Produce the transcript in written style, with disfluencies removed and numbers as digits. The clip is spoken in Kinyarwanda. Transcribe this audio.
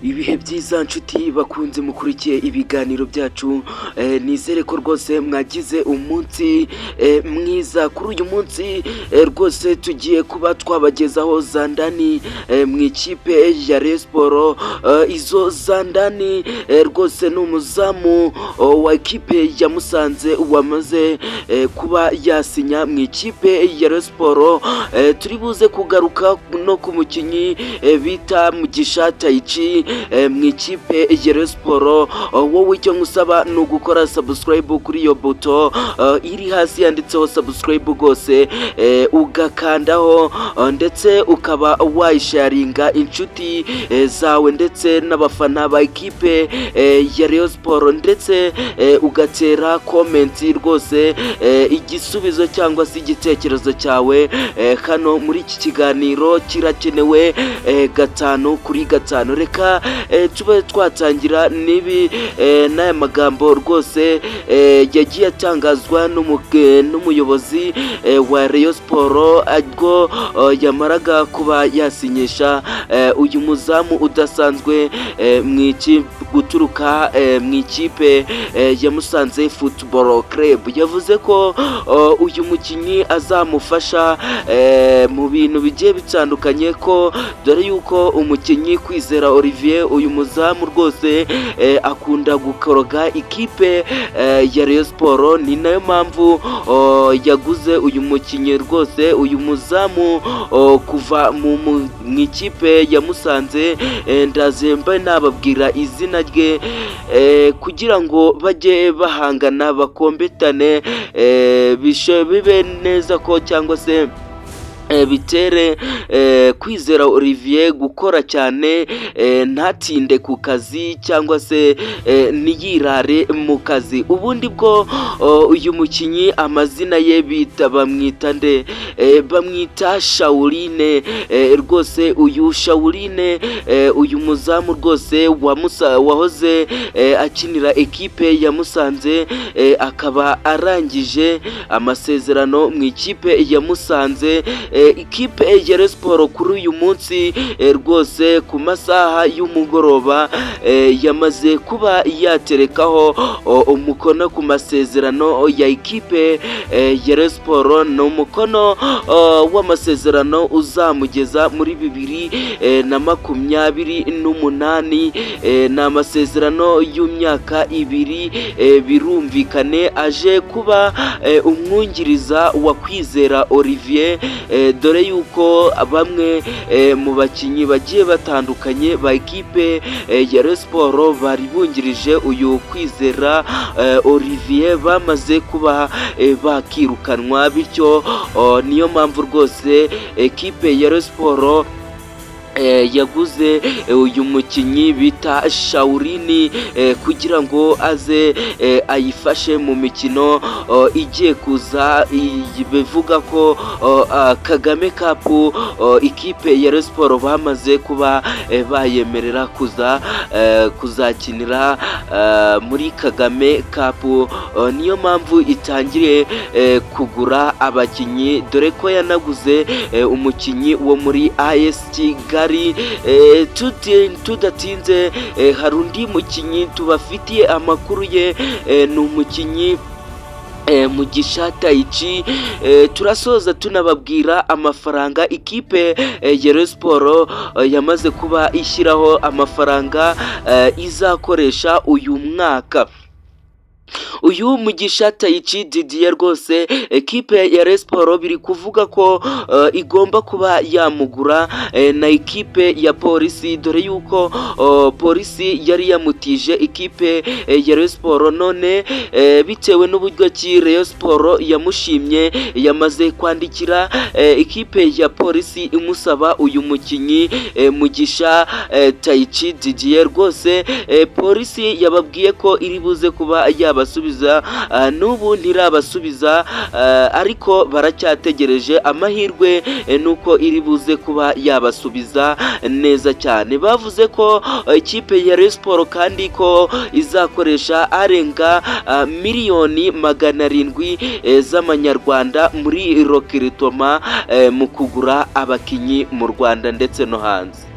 Ibihe byiza nshuti bakunze mukurikiye ibiganiro byacu, nizere ko rwose mwagize umunsi mwiza. Kuri uyu munsi rwose tugiye kuba twabagezaho za ndani mu ikipe ya Rayon Sports. Izo za ndani rwose ni umuzamu wa ikipe ya Musanze wamaze kuba yasinya mu ikipe ya Rayon Sports. Turi buze kugaruka no ku mukinnyi bita Mugisha Taichi mu ikipe ya Rayon Sports. Wowe icyo ngusaba ni ugukora subscribe kuri iyo buto iri hasi yanditseho subscribe rwose, ugakandaho ndetse ukaba wayisharinga inshuti zawe ndetse n'abafana ba ikipe ya Rayon Sports, ndetse ugatera comment rwose igisubizo cyangwa se igitekerezo cyawe hano muri iki kiganiro kirakenewe 5 kuri 5. Reka tube twatangira nibi n'aya magambo rwose yagiye atangazwa n'umuyobozi wa Rayon Sports ubwo yamaraga kuba yasinyisha uyu muzamu udasanzwe guturuka mu ikipe ya Musanze Football Club. Yavuze ko uyu mukinnyi azamufasha mu bintu bigiye bitandukanye, ko dore yuko umukinnyi Kwizera Olivier uyu muzamu rwose akunda gukoroga ikipe ya Rayon Sports. Ni nayo mpamvu yaguze uyu mukinnyi rwose, uyu muzamu kuva mu ikipe ya Musanze. Ndazemba nababwira izina rye kugira ngo bajye bahangana bakombetane, bibe neza ko cyangwa se bitere Kwizera Olivier gukora cyane, ntatinde ku kazi cyangwa se niyirare mu kazi. Ubundi bwo uyu mukinnyi amazina ye bamwita nde? Bamwita Shauline. Rwose uyu Shauline uyu muzamu rwose wahoze akinira ekipe ya Musanze, akaba arangije amasezerano mu ikipe ya Musanze. Ikipe ya Rayon Sports kuri uyu munsi rwose ku masaha y'umugoroba yamaze kuba yaterekaho umukono ku masezerano ya ikipe ya Rayon Sports. Ni umukono w'amasezerano uzamugeza muri 2028. Ni amasezerano y'imyaka 2. Birumvikane aje kuba umwungiriza wa Kwizera Olivier, dore yuko bamwe mu bakinnyi bagiye batandukanye ba ikipe ya Rayon Sports bari bungirije uyu Kwizera Olivier bamaze kuba bakirukanwa, bityo niyo mpamvu rwose ekipe ya Rayon Sports yaguze uyu mukinnyi bita Shauline kugira ngo aze ayifashe mu mikino igiye kuza. Bivuga ko Kagame Cup ikipe ya Rayon Sports bamaze kuba bayemerera kuzakinira muri Kagame Cup. Niyo mpamvu itangiriye kugura abakinnyi, dore ko yanaguze umukinnyi wo muri AS Kigali. Tudatinze hari undi mukinnyi tubafitiye amakuru ye, ni umukinnyi Mugisha Taichi. Turasoza tunababwira amafaranga ikipe ya Rayon Sports yamaze kuba ishyiraho amafaranga izakoresha uyu mwaka. Uyu Mugisha Taichi Didier rwose ekipe ya Rayon Sports biri kuvuga ko igomba kuba yamugura na ikipe ya Polisi, dore yuko Polisi yari yamutije ikipe ya Rayon Sports. None bitewe n'uburyo ki Rayon Sports yamushimye, yamaze kwandikira ikipe ya Polisi imusaba uyu mukinnyi Mugisha Taichi Didier. Rwose Polisi yababwiye ko iri buze kuba yabasubiza, n'ubu ntirabasubiza, ariko baracyategereje. Amahirwe nuko iri buze kuba yabasubiza neza cyane. Bavuze ko ikipe ya Rayon Sports kandi ko izakoresha arenga miliyoni 700 z'amanyarwanda muri recruitment mu kugura abakinnyi mu Rwanda ndetse no hanze.